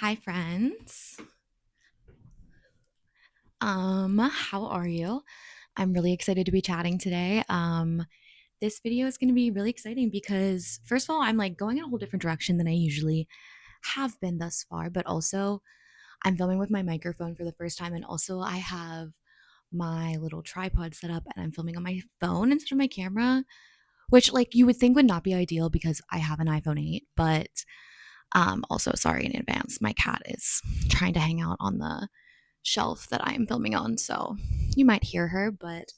Hi friends. How are you? I'm really excited to be chatting today. This video is going to be really exciting because first of all, I'm like going in a whole different direction than I usually have been thus far, but also I'm filming with my microphone for the first time and also I have my little tripod set up and I'm filming on my phone instead of my camera, which like you would think would not be ideal because I have an iPhone 8, but also sorry in advance. My cat is trying to hang out on the shelf that I'm filming on. So you might hear her, but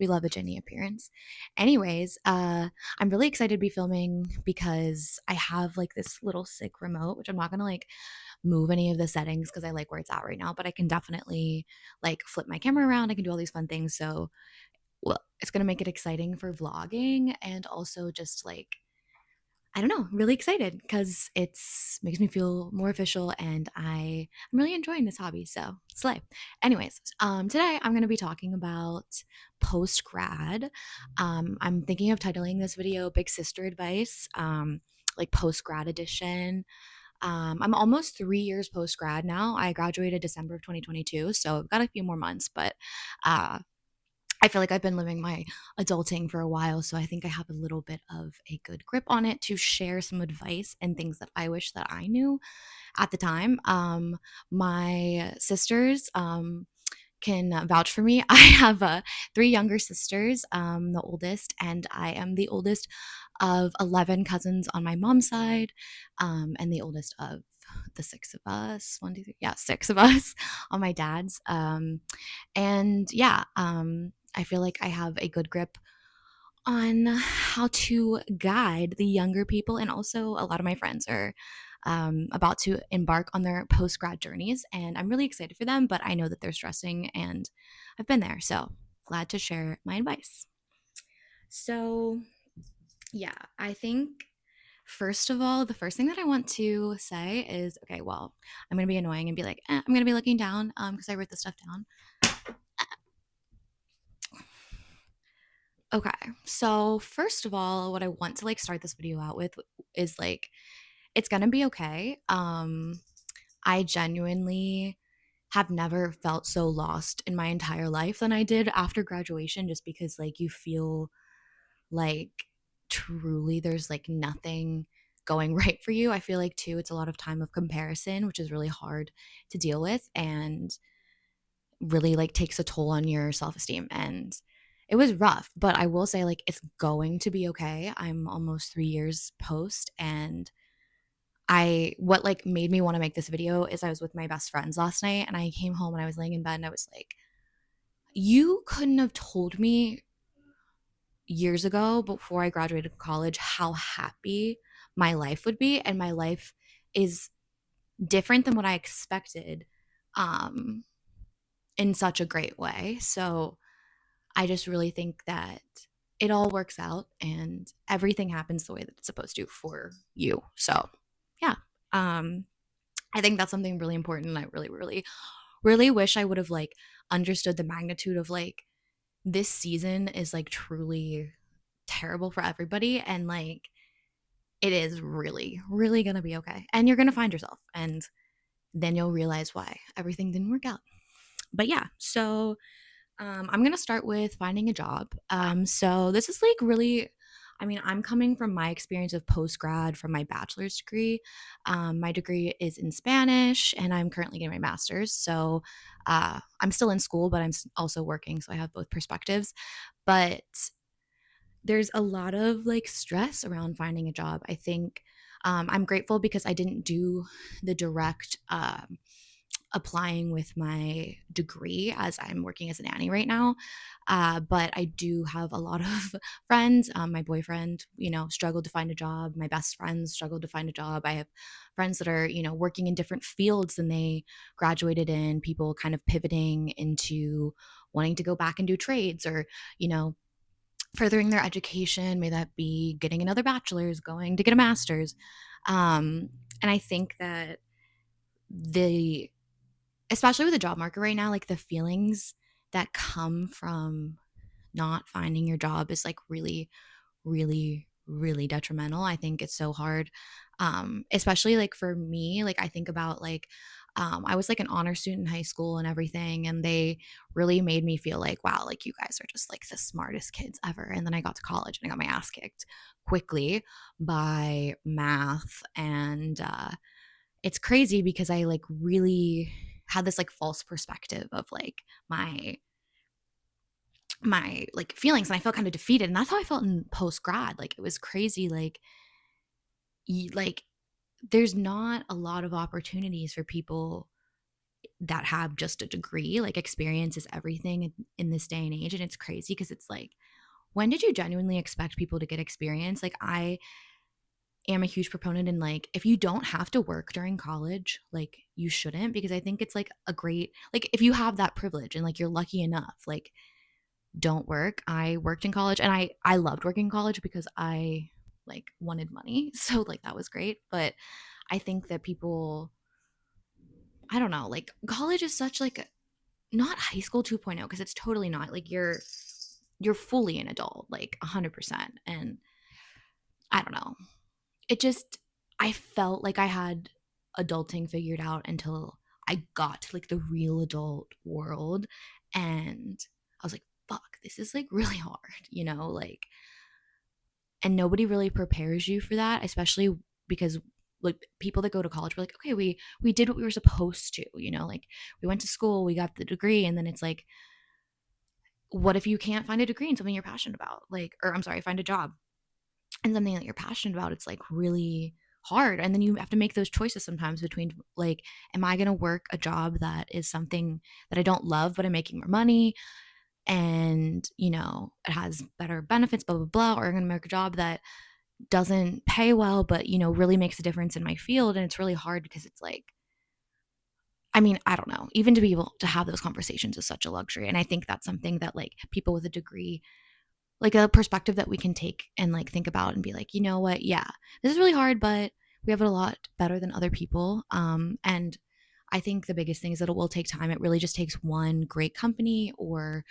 we love a Jenny appearance. Anyways, I'm really excited to be filming because I have like this little sick remote, which I'm not gonna like move any of the settings because I like where it's at right now, but I can definitely like flip my camera around. I can do all these fun things. So well, it's gonna make it exciting for vlogging and also just like I don't know, really excited because it's makes me feel more official and I'm really enjoying this hobby. So slay. Anyways, today I'm gonna be talking about post grad. I'm thinking of titling this video Big Sister Advice, like post grad edition. I'm almost 3 years post grad now. I graduated December of 2022, so I've got a few more months, but uh I feel like I've been living my adulting for a while, so I think I have a little bit of a good grip on it to share some advice and things that I wish that I knew at the time. My sisters can vouch for me. I have three younger sisters, the oldest, and I am the oldest of 11 cousins on my mom's side, and the oldest of the six of us. One, two, three, yeah, six of us on my dad's. And yeah, I feel like I have a good grip on how to guide the younger people. And also, a lot of my friends are about to embark on their post grad journeys. And I'm really excited for them, but I know that they're stressing and I've been there. So glad to share my advice. So, yeah, I think first of all, the first thing that I want to say is okay, well, I'm going to be annoying and be like, I'm going to be looking down because I wrote this stuff down. Okay. So, first of all, what I want to like start this video out with is like it's going to be okay. I genuinely have never felt so lost in my entire life than I did after graduation just because like you feel like truly there's like nothing going right for you. I feel like too it's a lot of time of comparison, which is really hard to deal with and really like takes a toll on your self-esteem and it was rough, but I will say like it's going to be okay. I'm almost 3 years post and I what like made me want to make this video is I was with my best friends last night and I came home and I was laying in bed and I was like, you couldn't have told me years ago before I graduated college how happy my life would be and my life is different than what I expected um in such a great way. So I just really think that it all works out and everything happens the way that it's supposed to for you. So, yeah. Um I think that's something really important and I really wish I would have like understood the magnitude of like this season is like truly terrible for everybody and like it is really going to be okay. And you're going to find yourself and then you'll realize why everything didn't work out. But yeah, so I'm gonna start with finding a job. So this is like really, I mean, I'm coming from my experience of post grad from my bachelor's degree. My degree is in Spanish, and I'm currently getting my master's. So I'm still in school, but I'm also working, so I have both perspectives. But there's a lot of like stress around finding a job. I think I'm grateful because I didn't do the direct applying with my degree as I'm working as a nanny right now. But I do have a lot of friends. My boyfriend, struggled to find a job. My best friends struggled to find a job. I have friends that are, working in different fields than they graduated in, people kind of pivoting into wanting to go back and do trades or, furthering their education, may that be getting another bachelor's, going to get a master's. And I think that the especially with the job market right now, like the feelings that come from not finding your job is like really, really, really detrimental. I think it's so hard, especially like for me. Like I think about like I was like an honor student in high school and everything, and they really made me feel like, wow, like you guys are just like the smartest kids ever. And then I got to college and I got my ass kicked quickly by math, and it's crazy because I like really had this like false perspective of like my like feelings, and I felt kind of defeated, and that's how I felt in post grad. Like it was crazy. Like like there's not a lot of opportunities for people that have just a degree. Like experience is everything in this day and age, and it's crazy because it's like, when did you genuinely expect people to get experience? Like I am a huge proponent in like, if you don't have to work during college, like you shouldn't, because I think it's like a great, like if you have that privilege and like you're lucky enough, like don't work. I worked in college, and I loved working in college because I like wanted money. So like that was great. But I think that people, I don't know, like college is such like not high school 2.0, because it's totally not. Like you're fully an adult, like 100%. And I don't know. It just, I felt like I had adulting figured out until I got to like the real adult world, and I was like, fuck, this is like really hard, like, and nobody really prepares you for that, especially because like people that go to college were like, okay, we did what we were supposed to, like we went to school, we got the degree, and then it's like, what if you can't find a degree in something you're passionate about? Like, or I'm sorry, find a job and something that you're passionate about. It's like really hard. And then you have to make those choices sometimes between like, am I going to work a job that is something that I don't love, but I'm making more money and, it has better benefits, blah, blah, blah, or I'm going to make a job that doesn't pay well, but, really makes a difference in my field. And it's really hard because it's like, I mean, I don't know, even to be able to have those conversations is such a luxury. And I think that's something that like people with a degree, like a perspective that we can take and like think about and be like, you know what? Yeah, this is really hard, but we have it a lot better than other people. And I think the biggest thing is that it will take time. It really just takes one great company or,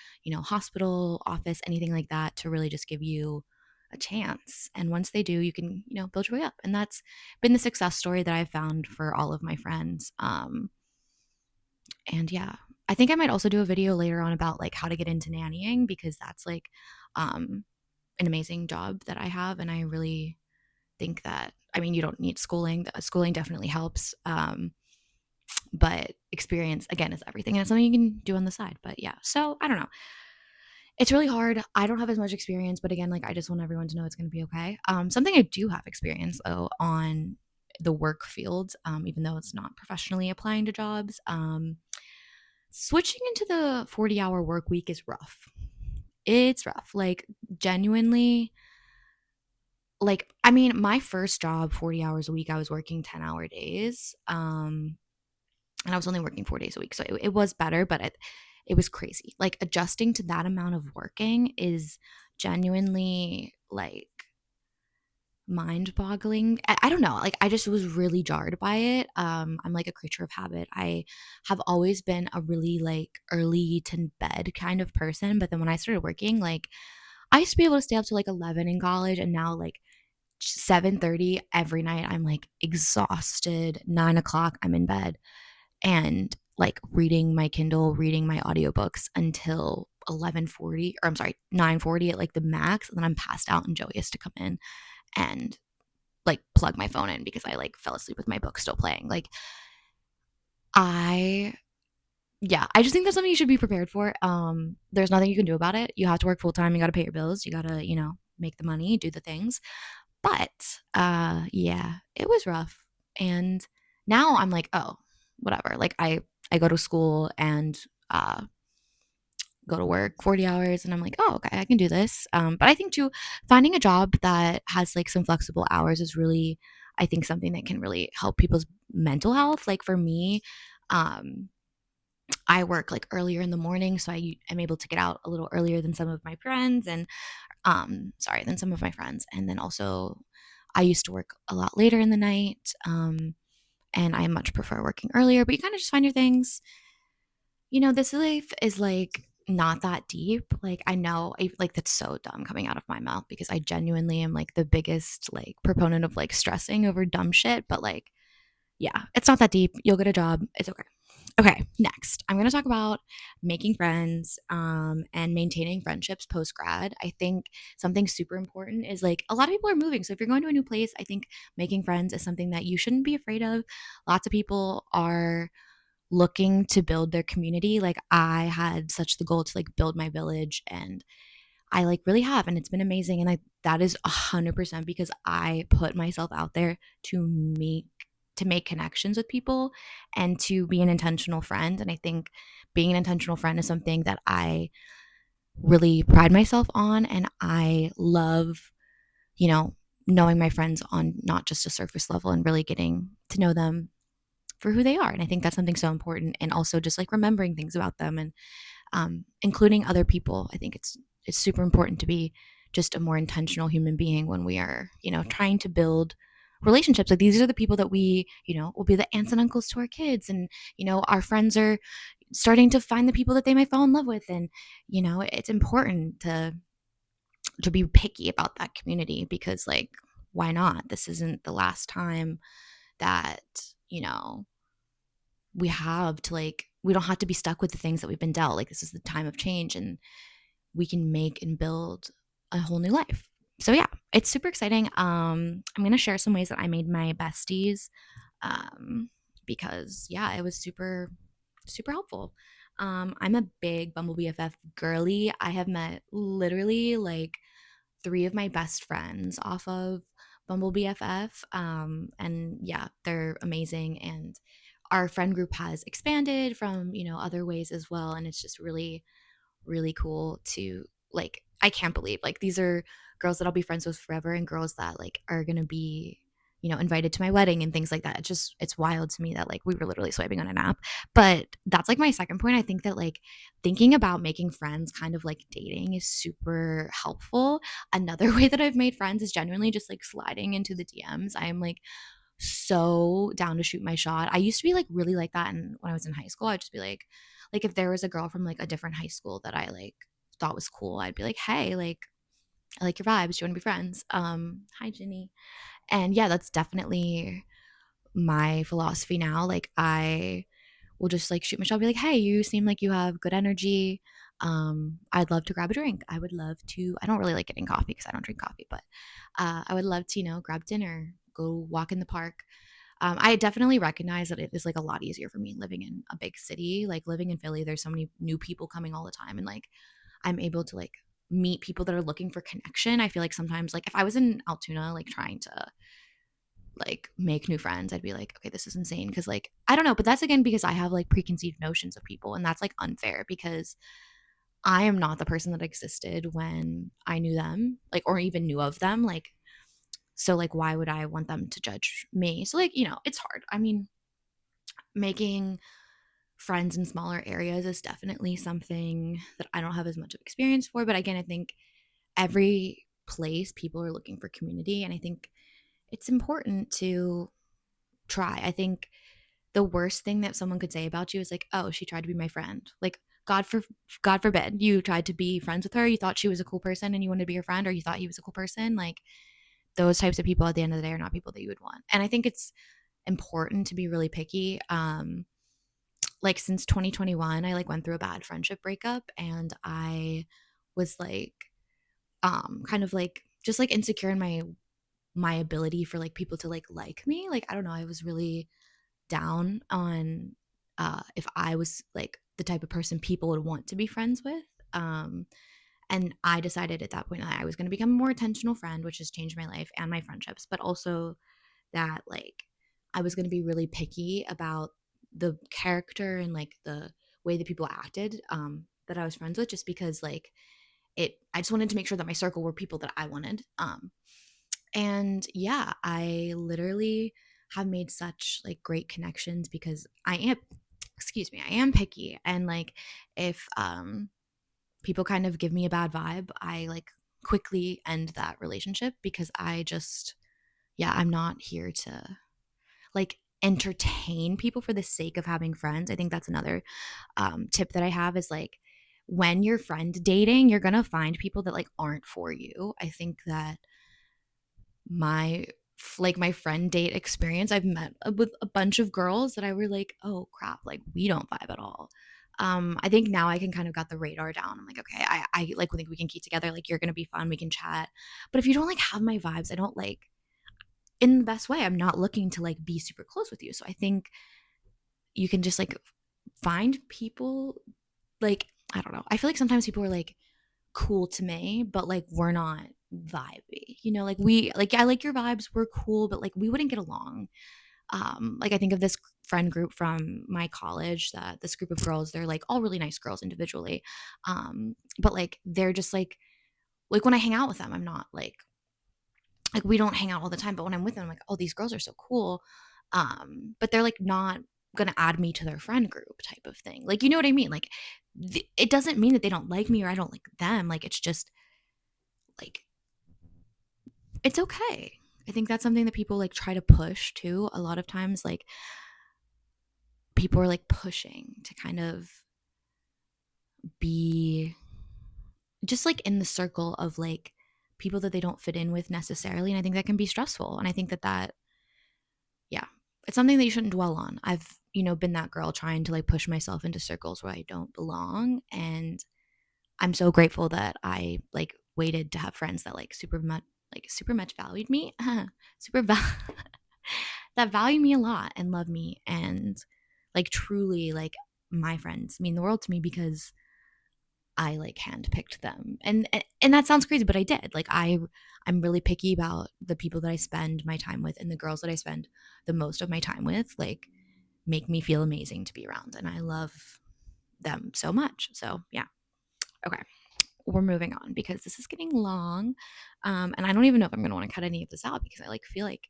hospital, office, anything like that to really just give you a chance. And once they do, you can, build your way up. And that's been the success story that I've found for all of my friends. And yeah, I think I might also do a video later on about like how to get into nannying, because that's like, um, an amazing job that I have. And I really think that, I mean, you don't need schooling. Schooling definitely helps. But experience, again, is everything. And it's something you can do on the side. But yeah, so I don't know. It's really hard. I don't have as much experience, but again, like I just want everyone to know it's going to be okay. Something I do have experience though on the work field, even though it's not professionally applying to jobs. Switching into the 40-hour work week is rough. It's rough. Like genuinely, like I mean, my first job, 40 hours a week, I was working 10-hour days. And I was only working 4 days a week. So it was better, but it was crazy. Like adjusting to that amount of working is genuinely like mind boggling. I don't know. Like I just was really jarred by it. I'm like a creature of habit. I have always been a really like early to bed kind of person. But then when I started working, like I used to be able to stay up to like 11 in college, and now like 7:30 every night I'm like exhausted. 9 o'clock I'm in bed and like reading my Kindle, reading my audiobooks until 11:40, or I'm sorry, 9:40 at like the max, and then I'm passed out and Joey has to come in and like plug my phone in because I like fell asleep with my book still playing. Like I yeah, I just think that's something you should be prepared for. There's nothing you can do about it. You have to work full time, you got to pay your bills, you got to, make the money, do the things. But yeah, it was rough. And now I'm like, oh, whatever. Like I go to school and uh go to work 40 hours, and I'm like, oh, okay, I can do this. But I think too, finding a job that has like some flexible hours is really, I think, something that can really help people's mental health. Like for me, um I work like earlier in the morning, so I am able to get out a little earlier than some of my friends, and than some of my friends. And then also I used to work a lot later in the night. And I much prefer working earlier, but you kind of just find your things. This life is like not that deep. Like I know like that's so dumb coming out of my mouth because I genuinely am like the biggest like proponent of like stressing over dumb shit, but like yeah, it's not that deep. You'll get a job. It's okay. Okay, next, I'm going to talk about making friends and maintaining friendships post grad. I think something super important is like a lot of people are moving. So if you're going to a new place, I think making friends is something that you shouldn't be afraid of. Lots of people are looking to build their community. Like I had such the goal to like build my village, and I like really have, and it's been amazing. And that is 100% because I put myself out there to make connections with people and to be an intentional friend. And I think being an intentional friend is something that I really pride myself on, and I love, you know, knowing my friends on not just a surface level and really getting to know them for who they are. And I think that's something so important. And also just like remembering things about them and including other people. I think it's super important to be just a more intentional human being when we are, trying to build relationships. Like these are the people that we, will be the aunts and uncles to our kids, and our friends are starting to find the people that they might fall in love with, and it's important to be picky about that community because like why not? This isn't the last time that we don't have to be stuck with the things that we've been dealt. Like this is the time of change, and we can make and build a whole new life. So yeah, it's super exciting. I'm gonna share some ways that I made my besties, because yeah, it was super super helpful. I'm a big Bumble BFF girly. I have met literally like three of my best friends off of Bumble BFF. And yeah, they're amazing. And our friend group has expanded from, other ways as well. And it's just really, really cool to like, I can't believe like these are girls that I'll be friends with forever and girls that like are going to be, invited to my wedding and things like that. It's wild to me that like we were literally swiping on an app. But that's like my second point. I think that like thinking about making friends kind of like dating is super helpful. Another way that I've made friends is genuinely just like sliding into the DMs. I am like so down to shoot my shot. I used to be like really like that, and when I was in high school, I'd just be like if there was a girl from like a different high school that I like thought was cool, I'd be like, "Hey, like I like your vibes. Do you want to be friends?" Hi Jenny. And yeah, that's definitely my philosophy now. Like I will just like shoot my shot, be like, "Hey, you seem like you have good energy. I'd love to grab a drink. I would love to. I don't really like getting coffee because I don't drink coffee, but I would love to, grab dinner, go walk in the park." I definitely recognize that it is like a lot easier for me living in a big city. Like living in Philly, there's so many new people coming all the time, and like I'm able to like meet people that are looking for connection. I feel like sometimes like if I was in Altoona like trying to like make new friends, I'd be like, okay, this is insane because like I don't know, but that's again because I have like preconceived notions of people, and that's like unfair because I am not the person that existed when I knew them, like or even knew of them. Like so like why would I want them to judge me? So like, it's hard. I mean, making friends in smaller areas is definitely something that I don't have as much of experience for, but again, I think every place people are looking for community, and I think it's important to try. I think the worst thing that someone could say about you is like, "Oh, she tried to be my friend." Like God forbid you tried to be friends with her, you thought she was a cool person and you wanted to be her friend, or you thought he was a cool person. Like those types of people at the end of the day are not people that you would want. And I think it's important to be really picky. Like since 2021, I like went through a bad friendship breakup, and I was like kind of like just like insecure in my ability for like people to like me. Like I don't know, I was really down on if I was like the type of person people would want to be friends with. And I decided at that point that I was going to become a more intentional friend, which has changed my life and my friendships, but also that like I was going to be really picky about the character and like the way that people acted that I was friends with, just because like I just wanted to make sure that my circle were people that I wanted. And yeah, I literally have made such like great connections because I am picky, and like if people kind of give me a bad vibe, I like quickly end that relationship because I just yeah, I'm not here to like entertain people for the sake of having friends. I think that's another tip that I have is like when you're friend dating, you're gonna find people that like aren't for you. I think that my my friend date experience, I've met with a bunch of girls that I were like, oh crap, like we don't vibe at all. I think now I can kind of got the radar down. I'm like, okay, I like think we can keep together. Like you're gonna be fun, we can chat. But if you don't like have my vibes, I don't like in the best way. I'm not looking to like be super close with you. So I think you can just like find people like I don't know. I feel like sometimes people are like cool to me, but like we're not vibey. You know, like we like I like your vibes, we're cool, but like we wouldn't get along. Like I think of this friend group from my college, that this group of girls, they're like all really nice girls individually. But like they're just like when I hang out with them, I'm not like we don't hang out all the time, but when I'm with them, I'm like, oh, these girls are so cool. But they're like not gonna add me to their friend group type of thing. Like, you know what I mean? Like it doesn't mean that they don't like me or I don't like them. Like it's just like it's okay. I think that's something that people like try to push too. A lot of times, like people are like pushing to kind of be just like in the circle of like people that they don't fit in with necessarily. And I think that can be stressful. And I think that yeah, it's something that you shouldn't dwell on. I've, been that girl trying to like push myself into circles where I don't belong. And I'm so grateful that I like waited to have friends that super much valued me, super that value me a lot and love me and like truly like my friends mean the world to me because I like handpicked them. And that sounds crazy, but I did. Like I'm really picky about the people that I spend my time with, and the girls that I spend the most of my time with like make me feel amazing to be around, and I love them so much. So, yeah. Okay. We're moving on because this is getting long. And I don't even know if I'm going to want to cut any of this out because I like feel like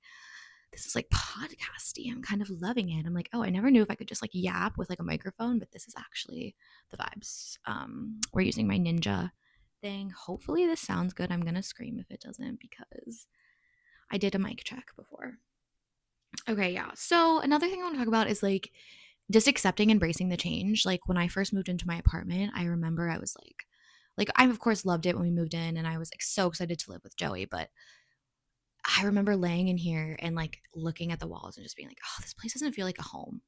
this is like podcasty. I'm kind of loving it. I'm like, oh, I never knew if I could just like yap with like a microphone, but this is actually the vibes. We're using my Ninja thing. Hopefully this sounds good. I'm gonna scream if it doesn't because I did a mic check before. Okay, yeah. So another thing I want to talk about is like just accepting, embracing the change. Like when I first moved into my apartment, I remember I was like I of course loved it when we moved in and I was like so excited to live with Joey, but I remember laying in here and like looking at the walls and just being like, oh, this place doesn't feel like a home,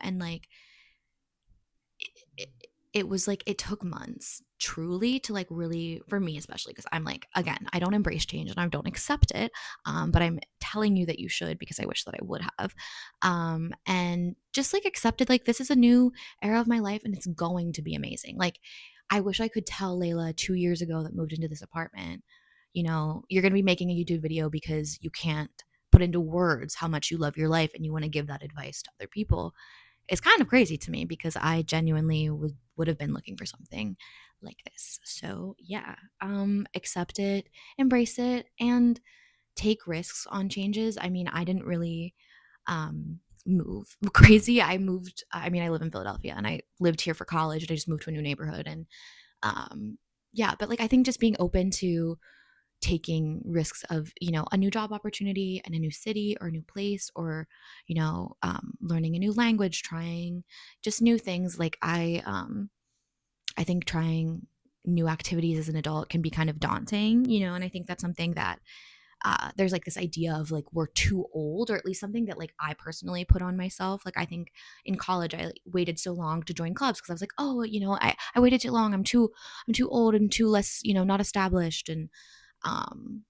And like it, it was like it took months truly to like really, for me especially, because I'm like, again, I don't embrace change and I don't accept it. But I'm telling you that you should because I wish that I would have. And just like accepted like this is a new era of my life and it's going to be amazing. Like I wish I could tell Layla 2 years ago that moved into this apartment, you're going to be making a YouTube video because you can't put into words how much you love your life and you want to give that advice to other people. It's kind of crazy to me because I genuinely would have been looking for something like this. So yeah, accept it, embrace it, and take risks on changes. I mean, I didn't really move crazy. I live in Philadelphia and I lived here for college and I just moved to a new neighborhood. And yeah, but like I think just being open to taking risks of a new job opportunity in a new city or a new place, or learning a new language, trying just new things. Like I think trying new activities as an adult can be kind of daunting, and I think that's something that there's like this idea of like we're too old, or at least something that like I personally put on myself. Like I think in college I like, waited so long to join clubs because I was like, oh, I waited too long, I'm too old and too less, not established. And um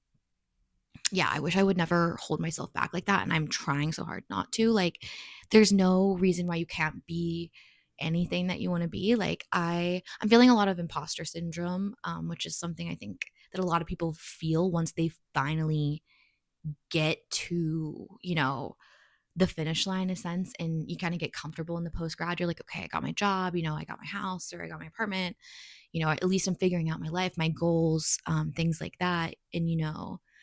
yeah, I wish I would never hold myself back like that. And I'm trying so hard not to. Like, there's no reason why you can't be anything that you want to be. Like, I'm feeling a lot of imposter syndrome, which is something I think that a lot of people feel once they finally get to, the finish line in a sense, and you kind of get comfortable in the post grad. You're like, okay, I got my job, I got my house or I got my apartment, at least I'm figuring out my life, my goals, things like that. And,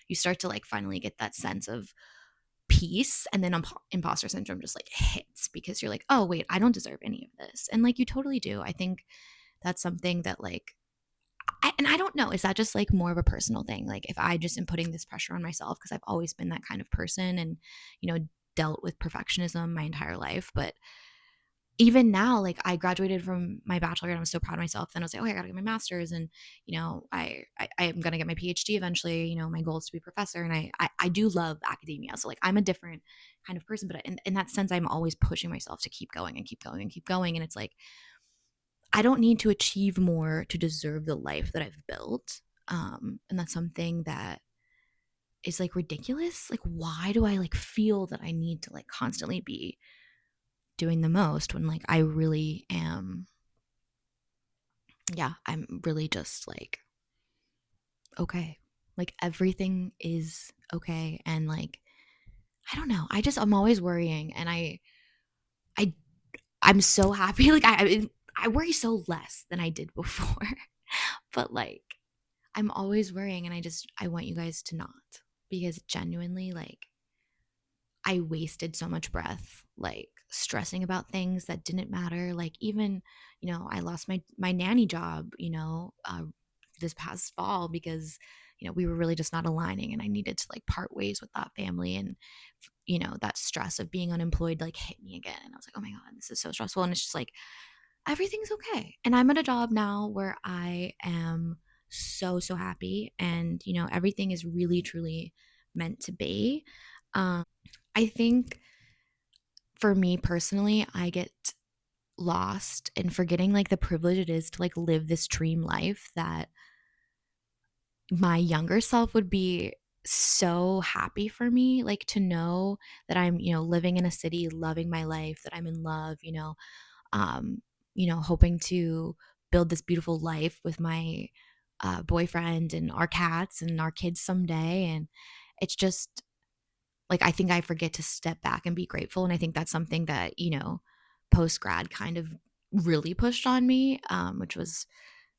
you start to like finally get that sense of peace. And then imposter syndrome just like hits because you're like, oh, wait, I don't deserve any of this. And like, you totally do. I think that's something that like, and I don't know, is that just like more of a personal thing? Like if I just am putting this pressure on myself because I've always been that kind of person and, dealt with perfectionism my entire life. But even now, like I graduated from my bachelor and I was so proud of myself. Then I was like, okay, I gotta get my master's, and I am gonna get my PhD eventually. My goal is to be a professor, and I do love academia. So like I'm a different kind of person, but in that sense, I'm always pushing myself to keep going and keep going and keep going. And it's like I don't need to achieve more to deserve the life that I've built. And that's something that is like ridiculous. Like, why do I like feel that I need to like constantly be doing the most when like I really am, yeah, I'm really just like, okay. Like everything is okay. And like, I don't know. I'm always worrying, and I, I'm so happy. Like I worry so less than I did before, but like, I'm always worrying, and I want you guys to not, because genuinely, like, I wasted so much breath, like stressing about things that didn't matter. Like even, I lost my nanny job, this past fall because we were really just not aligning, and I needed to like part ways with that family. And that stress of being unemployed like hit me again, and I was like, oh my god, this is so stressful. And it's just like everything's okay. And I'm at a job now where I am so, so happy. And, everything is really, truly meant to be. I think for me personally, I get lost in forgetting like the privilege it is to like live this dream life that my younger self would be so happy for me, like to know that I'm, living in a city, loving my life, that I'm in love, um, hoping to build this beautiful life with my boyfriend and our cats and our kids someday. And it's just like, I think I forget to step back and be grateful. And I think that's something that, post grad kind of really pushed on me, which was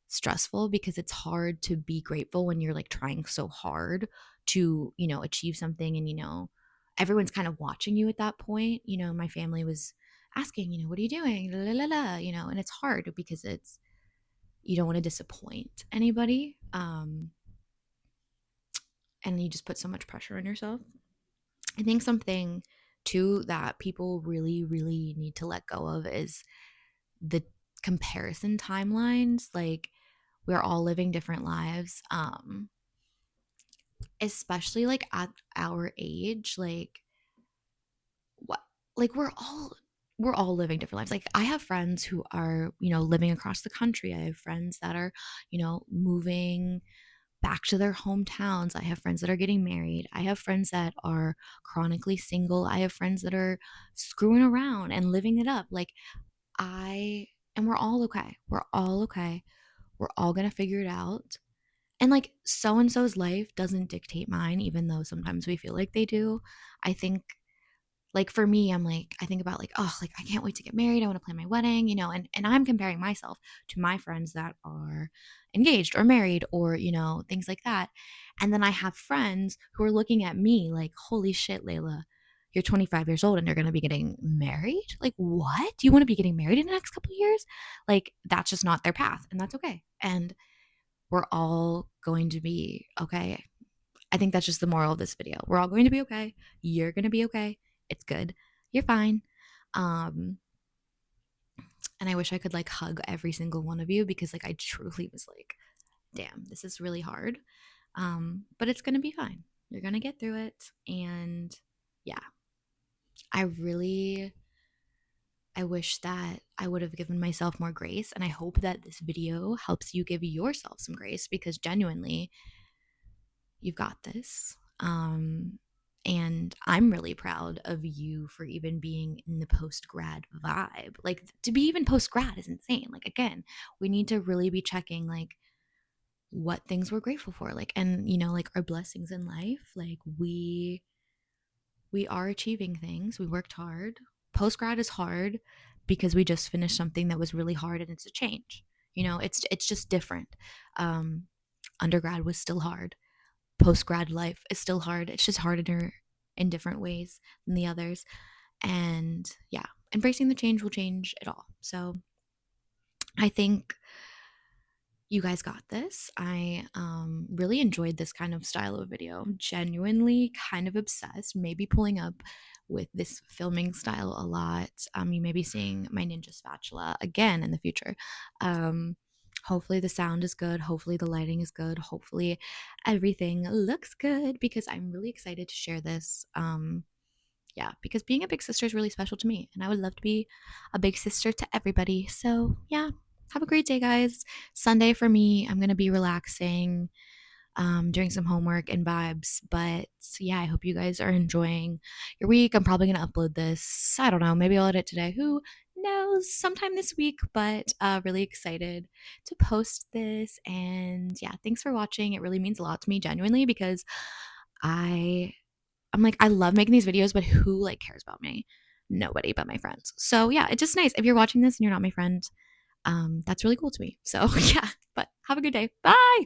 stressful because it's hard to be grateful when you're like trying so hard to, achieve something. And, everyone's kind of watching you at that point. My family was asking, what are you doing? La, la, la, la, and it's hard because you don't want to disappoint anybody. And you just put so much pressure on yourself. I think something too that people really, really need to let go of is the comparison timelines. Like we're all living different lives. Especially like at our age, like what like we're all living different lives. Like I have friends who are, living across the country. I have friends that are, moving back to their hometowns. I have friends that are getting married. I have friends that are chronically single. I have friends that are screwing around and living it up. Like and we're all okay. We're all okay. We're all going to figure it out. And like so and so's life doesn't dictate mine, even though sometimes we feel like they do. I think like for me, I'm like, I think about like, oh, like I can't wait to get married. I want to plan my wedding, and I'm comparing myself to my friends that are engaged or married or, things like that. And then I have friends who are looking at me like, holy shit, Layla, you're 25 years old and you're going to be getting married? Like, what? Do you want to be getting married in the next couple of years? Like, that's just not their path. And that's okay. And we're all going to be okay. I think that's just the moral of this video. We're all going to be okay. You're going to be okay. It's good. You're fine. Um, and I wish I could like hug every single one of you because like I truly was like, damn, this is really hard. But it's going to be fine. You're going to get through it. And yeah, I really, I wish that I would have given myself more grace. And I hope that this video helps you give yourself some grace because genuinely, you've got this. And I'm really proud of you for even being in the post grad vibe. Like to be even post grad is insane. Like again, we need to really be checking like what things we're grateful for. Like and like our blessings in life. Like we are achieving things. We worked hard. Post grad is hard because we just finished something that was really hard and it's a change. It's just different. Um Undergrad was still hard. Post grad life is still hard. It's just harder in different ways than the others. And yeah, embracing the change will change it all. So I think you guys got this. I really enjoyed this kind of style of video. I'm genuinely kind of obsessed, maybe pulling up with this filming style a lot. You may be seeing my ninja spatula again in the future. Hopefully the sound is good. Hopefully the lighting is good. Hopefully everything looks good because I'm really excited to share this. Yeah, because being a big sister is really special to me, and I would love to be a big sister to everybody. So, yeah, have a great day, guys. Sunday for me, I'm going to be relaxing, doing some homework and vibes. But yeah, I hope you guys are enjoying your week. I'm probably going to upload this. I don't know. Maybe I'll edit today. Who knows? Sometime this week. But really excited to post this. And yeah, thanks for watching. It really means a lot to me, genuinely, because I. I'm like, I love making these videos, but who like cares about me? Nobody but my friends. So yeah, it's just nice. If you're watching this and you're not my friend, that's really cool to me. So yeah, but have a good day. Bye.